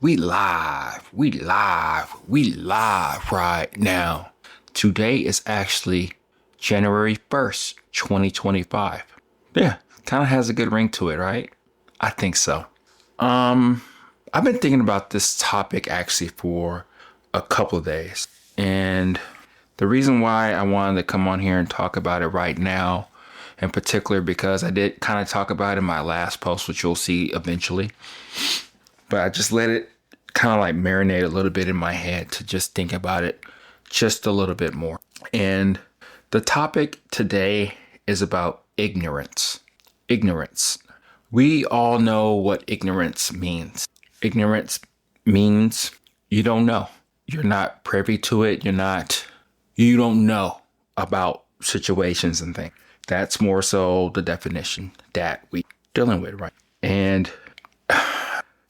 We live. We live right now. Today is actually January 1st, 2025. Yeah, kind of has a good ring to it, right? I think so. I've been thinking about this topic actually for a couple of days. And the reason why I wanted to come on here and talk about it right now, in particular, because I did kind of talk about it in my last post, which you'll see eventually. But I just let it kind of like marinate a little bit in my head to just think about it just a little bit more. And the topic today is about ignorance. Ignorance. We all know what ignorance means. Ignorance means you don't know. You're not privy to it. You don't know about situations and things. That's more so the definition that we dealing with, right? And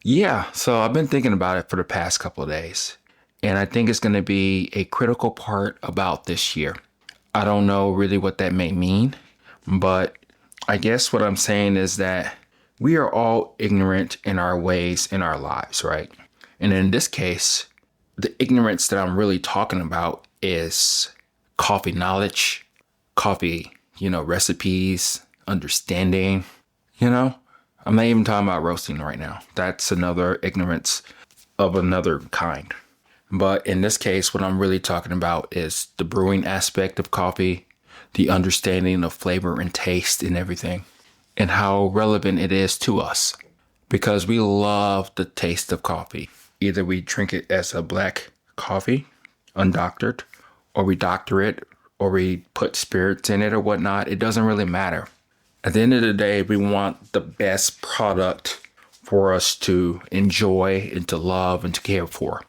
yeah, so I've been thinking about it for the past couple of days, and I think it's going to be a critical part about this year. I don't know really what that may mean, but I guess what I'm saying is that we are all ignorant in our ways in our lives, right? And in this case, the ignorance that I'm really talking about is coffee knowledge, coffee, recipes, understanding, I'm not even talking about roasting right now. That's another ignorance of another kind. But in this case, what I'm really talking about is the brewing aspect of coffee, the understanding of flavor and taste and everything, and how relevant it is to us. Because we love the taste of coffee. Either we drink it as a black coffee, undoctored, or we doctor it, or we put spirits in it or whatnot. It doesn't really matter. At the end of the day, we want the best product for us to enjoy and to love and to care for,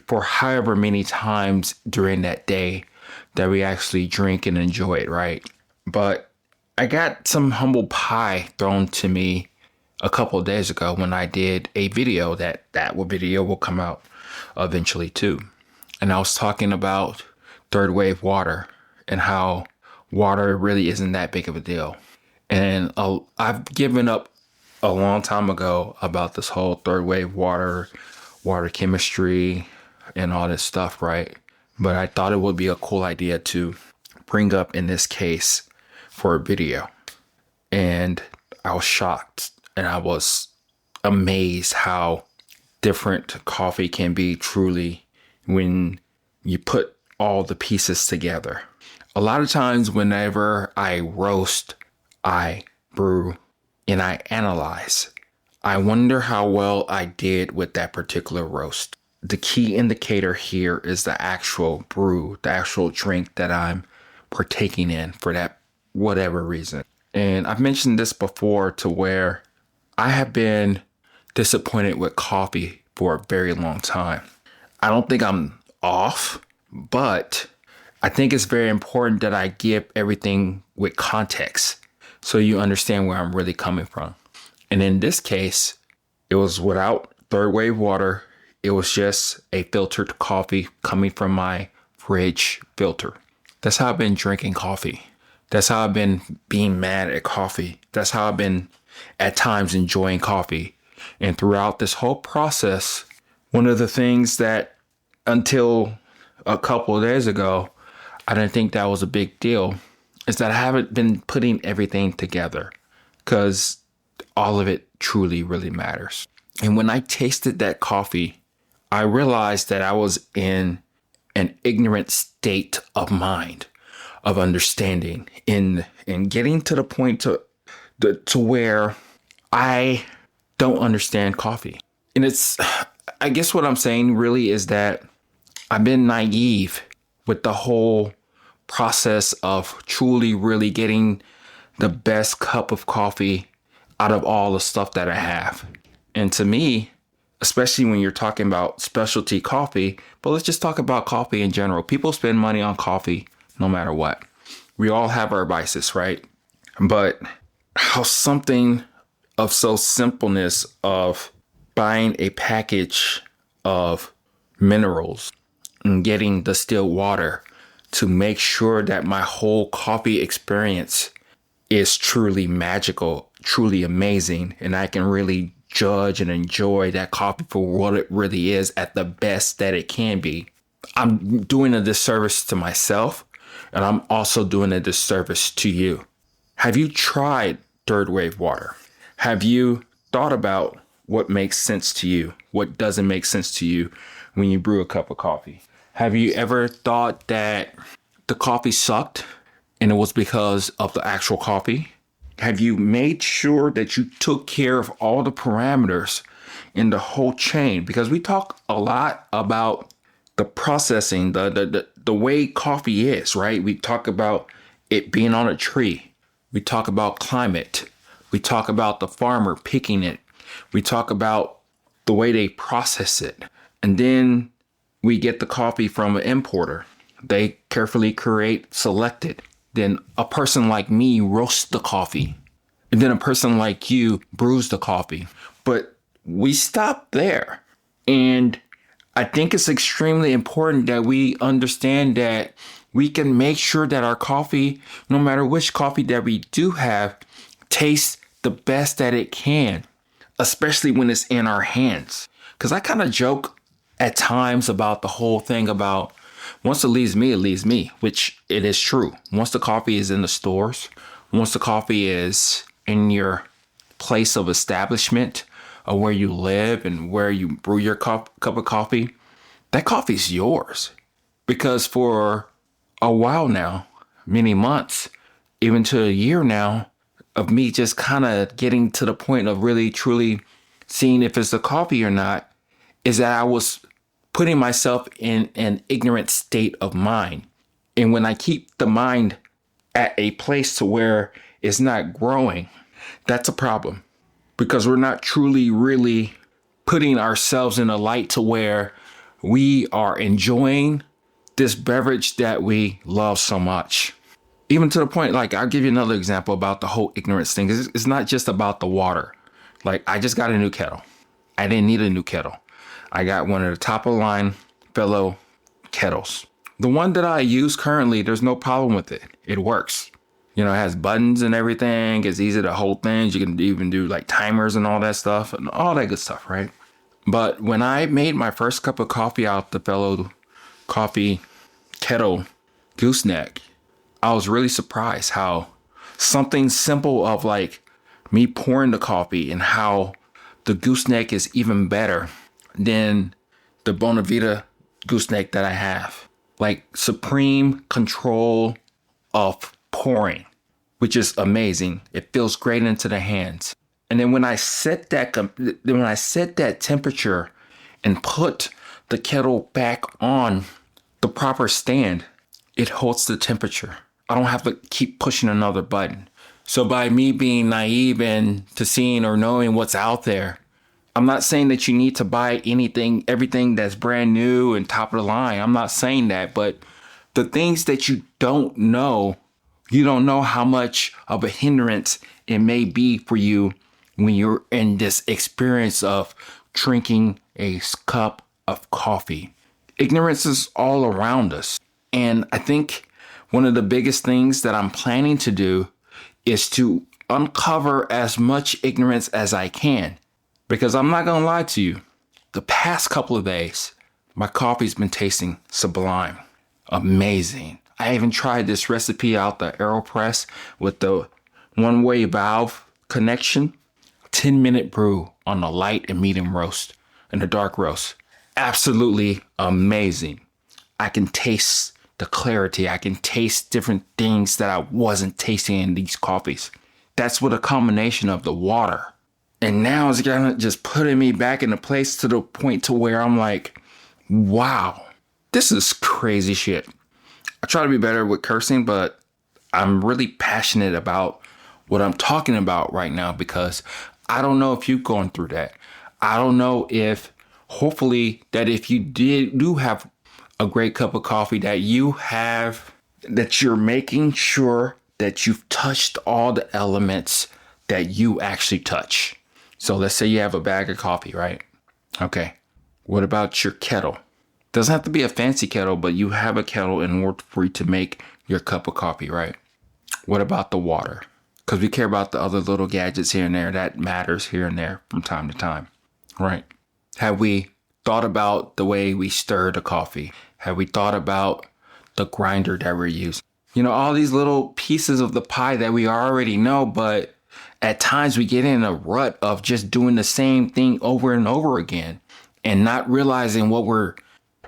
for however many times during that day that we actually drink and enjoy it, right? But I got some humble pie thrown to me a couple of days ago when I did a video that video will come out eventually too. And I was talking about third wave water and how water really isn't that big of a deal. And I've given up a long time ago about this whole third wave water chemistry and all this stuff, right? But I thought it would be a cool idea to bring up in this case for a video. And I was shocked and I was amazed how different coffee can be truly when you put all the pieces together. A lot of times whenever I roast, I brew, and I analyze, I wonder how well I did with that particular roast. The key indicator here is the actual brew, the actual drink that I'm partaking in for that whatever reason. And I've mentioned this before to where I have been disappointed with coffee for a very long time. I don't think I'm off, but I think it's very important that I give everything with context so you understand where I'm really coming from. And in this case, it was without third wave water. It was just a filtered coffee coming from my fridge filter. That's how I've been drinking coffee. That's how I've been being mad at coffee. That's how I've been at times enjoying coffee. And throughout this whole process, one of the things that until a couple of days ago, I didn't think that was a big deal, is that I haven't been putting everything together because all of it truly, really matters. And when I tasted that coffee, I realized that I was in an ignorant state of mind, of understanding, in getting to the point to where I don't understand coffee. And I guess what I'm saying really is that I've been naive with the whole process of truly really getting the best cup of coffee out of all the stuff that I have. And to me, especially when you're talking about specialty coffee, but let's just talk about coffee in general. People spend money on coffee no matter what. We all have our vices, right? But how something of so simpleness of buying a package of minerals and getting distilled water to make sure that my whole coffee experience is truly magical, truly amazing, and I can really judge and enjoy that coffee for what it really is at the best that it can be, I'm doing a disservice to myself, and I'm also doing a disservice to you. Have you tried third wave water? Have you thought about what makes sense to you? What doesn't make sense to you when you brew a cup of coffee? Have you ever thought that the coffee sucked and it was because of the actual coffee? Have you made sure that you took care of all the parameters in the whole chain? Because we talk a lot about the processing, the way coffee is, right? We talk about it being on a tree. We talk about climate. We talk about the farmer picking it. We talk about the way they process it. And then we get the coffee from an importer. They carefully curate, select it. Then a person like me roasts the coffee. And then a person like you brews the coffee. But we stop there. And I think it's extremely important that we understand that we can make sure that our coffee, no matter which coffee that we do have, tastes the best that it can, especially when it's in our hands. Because I kind of joke at times about the whole thing about once it leaves me, which it is true. Once the coffee is in the stores, once the coffee is in your place of establishment or where you live and where you brew your cup of coffee, that coffee's yours. Because for a while now, many months, even to a year now, of me just kind of getting to the point of really truly seeing if it's a coffee or not, is that I was putting myself in an ignorant state of mind. And when I keep the mind at a place to where it's not growing, that's a problem. Because we're not truly, really putting ourselves in a light to where we are enjoying this beverage that we love so much. Even to the point, like, I'll give you another example about the whole ignorance thing. It's not just about the water. Like, I just got a new kettle. I didn't need a new kettle. I got one of the top of the line fellow kettles. The one that I use currently, there's no problem with it. It works. You know, it has buttons and everything. It's easy to hold things. You can even do like timers and all that stuff and all that good stuff, right? But when I made my first cup of coffee out the fellow coffee kettle gooseneck, I was really surprised how something simple of like me pouring the coffee and how the gooseneck is even better than the Bonavita gooseneck that I have. Like supreme control of pouring, which is amazing. It feels great into the hands. And then when I set that temperature and put the kettle back on the proper stand, it holds the temperature. I don't have to keep pushing another button. So by me being naive and to seeing or knowing what's out there, I'm not saying that you need to buy everything that's brand new and top of the line. I'm not saying that, but the things that you don't know how much of a hindrance it may be for you when you're in this experience of drinking a cup of coffee. Ignorance is all around us. And I think one of the biggest things that I'm planning to do is to uncover as much ignorance as I can. Because I'm not going to lie to you, the past couple of days, my coffee's been tasting sublime, amazing. I even tried this recipe out, the AeroPress with the one-way valve connection. 10-minute brew on the light and medium roast and the dark roast. Absolutely amazing. I can taste the clarity. I can taste different things that I wasn't tasting in these coffees. That's with a combination of the water. And now it's kind of just putting me back in a place to the point to where I'm like, wow, this is crazy shit. I try to be better with cursing, but I'm really passionate about what I'm talking about right now because I don't know if you've gone through that. I don't know if, hopefully, that if you do have a great cup of coffee, that you're making sure that you've touched all the elements that you actually touch. So let's say you have a bag of coffee, right? Okay. What about your kettle? Doesn't have to be a fancy kettle, but you have a kettle in order for you to make your cup of coffee, right? What about the water? because we care about the other little gadgets here and there that matters here and there from time to time, right? Have we thought about the way we stir the coffee? Have we thought about the grinder that we're using? You know, all these little pieces of the pie that we already know, but at times we get in a rut of just doing the same thing over and over again and not realizing what we're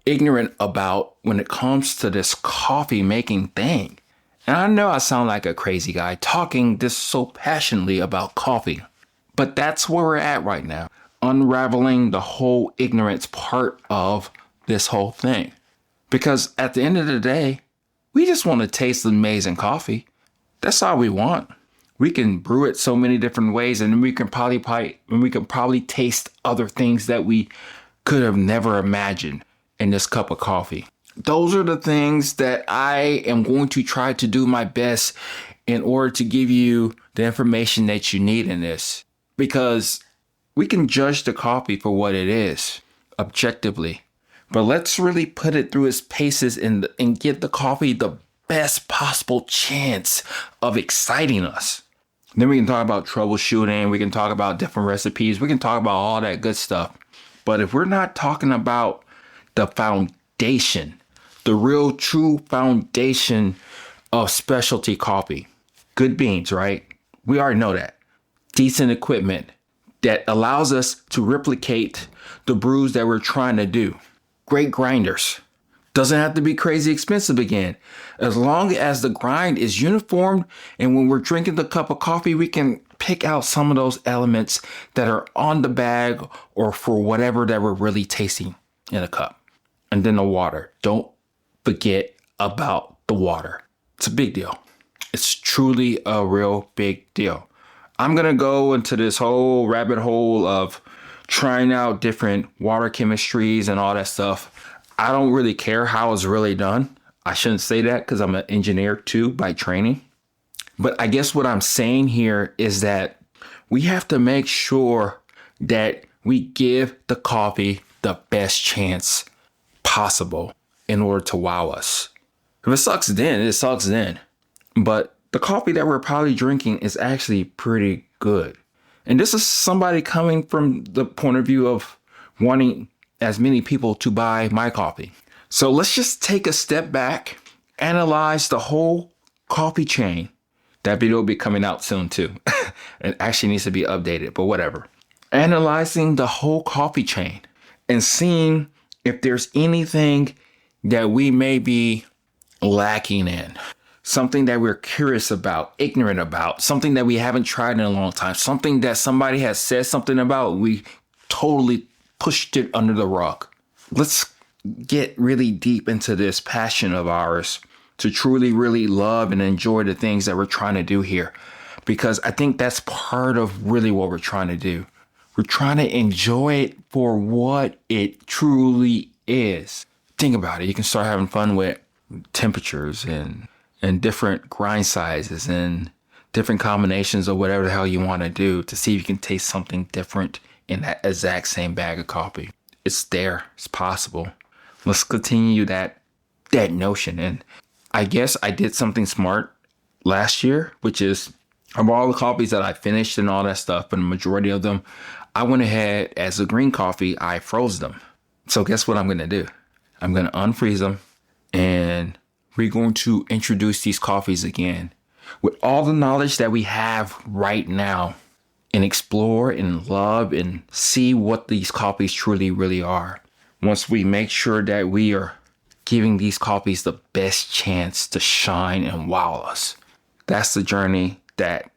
ignorant about when it comes to this coffee making thing. And I know I sound like a crazy guy talking this so passionately about coffee, but that's where we're at right now, unraveling the whole ignorance part of this whole thing. Because at the end of the day, we just want to taste amazing coffee. That's all we want. We can brew it so many different ways, and we can probably taste other things that we could have never imagined in this cup of coffee. Those are the things that I am going to try to do my best in order to give you the information that you need in this. Because we can judge the coffee for what it is, objectively. But let's really put it through its paces and get the coffee the best possible chance of exciting us. Then we can talk about troubleshooting. We can talk about different recipes. We can talk about all that good stuff. But if we're not talking about the foundation, the real true foundation of specialty coffee, good beans, right? We already know that. Decent equipment that allows us to replicate the brews that we're trying to do. Great grinders. Doesn't have to be crazy expensive again. As long as the grind is uniform and when we're drinking the cup of coffee, we can pick out some of those elements that are on the bag or for whatever that we're really tasting in a cup. And then the water. Don't forget about the water. It's a big deal. It's truly a real big deal. I'm going to go into this whole rabbit hole of trying out different water chemistries and all that stuff. I don't really care how it's really done. I shouldn't say that because I'm an engineer too by training. But I guess what I'm saying here is that we have to make sure that we give the coffee the best chance possible in order to wow us. If it sucks then, it sucks then. But the coffee that we're probably drinking is actually pretty good. And this is somebody coming from the point of view of wanting as many people to buy my coffee. So let's just take a step back, analyze the whole coffee chain. That video will be coming out soon too. It actually needs to be updated, but whatever. Analyzing the whole coffee chain and seeing if there's anything that we may be lacking in. Something that we're curious about, ignorant about, something that we haven't tried in a long time, something that somebody has said something about, we totally pushed it under the rug. Let's get really deep into this passion of ours to truly, really love and enjoy the things that we're trying to do here. Because I think that's part of really what we're trying to do. We're trying to enjoy it for what it truly is. Think about it. You can start having fun with temperatures and different grind sizes and different combinations of whatever the hell you want to do to see if you can taste something different in that exact same bag of coffee. It's there. It's possible. Let's continue that notion. And I guess I did something smart last year, which is of all the coffees that I finished and all that stuff, and the majority of them, I went ahead as a green coffee, I froze them. So guess what I'm going to do? I'm going to unfreeze them and we're going to introduce these coffees again with all the knowledge that we have right now and explore and love and see what these coffees truly, really are. Once we make sure that we are giving these coffees the best chance to shine and wow us. That's the journey that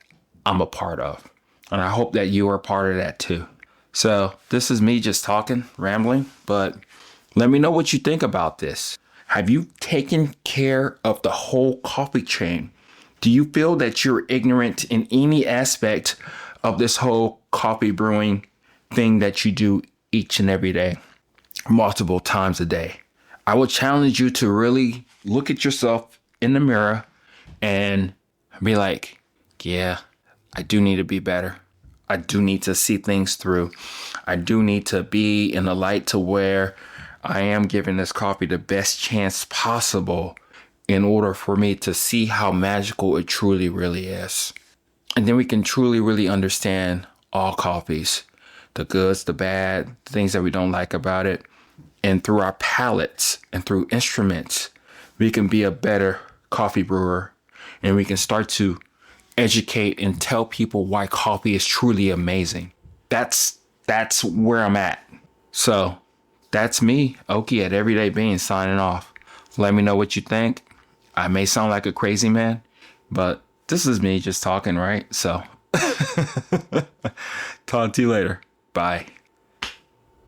I'm a part of. And I hope that you are part of that too. So this is me just talking, rambling, but let me know what you think about this. Have you taken care of the whole coffee chain? Do you feel that you're ignorant in any aspect of this whole coffee brewing thing that you do each and every day, multiple times a day? I would challenge you to really look at yourself in the mirror and be like, yeah, I do need to be better. I do need to see things through. I do need to be in the light to where I am giving this coffee the best chance possible in order for me to see how magical it truly, really is. And then we can truly, really understand all coffees, the goods, the bad, the things that we don't like about it. And through our palates and through instruments, we can be a better coffee brewer, and we can start to educate and tell people why coffee is truly amazing. That's where I'm at. So that's me, Oki at Everyday Bean, signing off. Let me know what you think. I may sound like a crazy man, but this is me just talking, right? So talk to you later. Bye.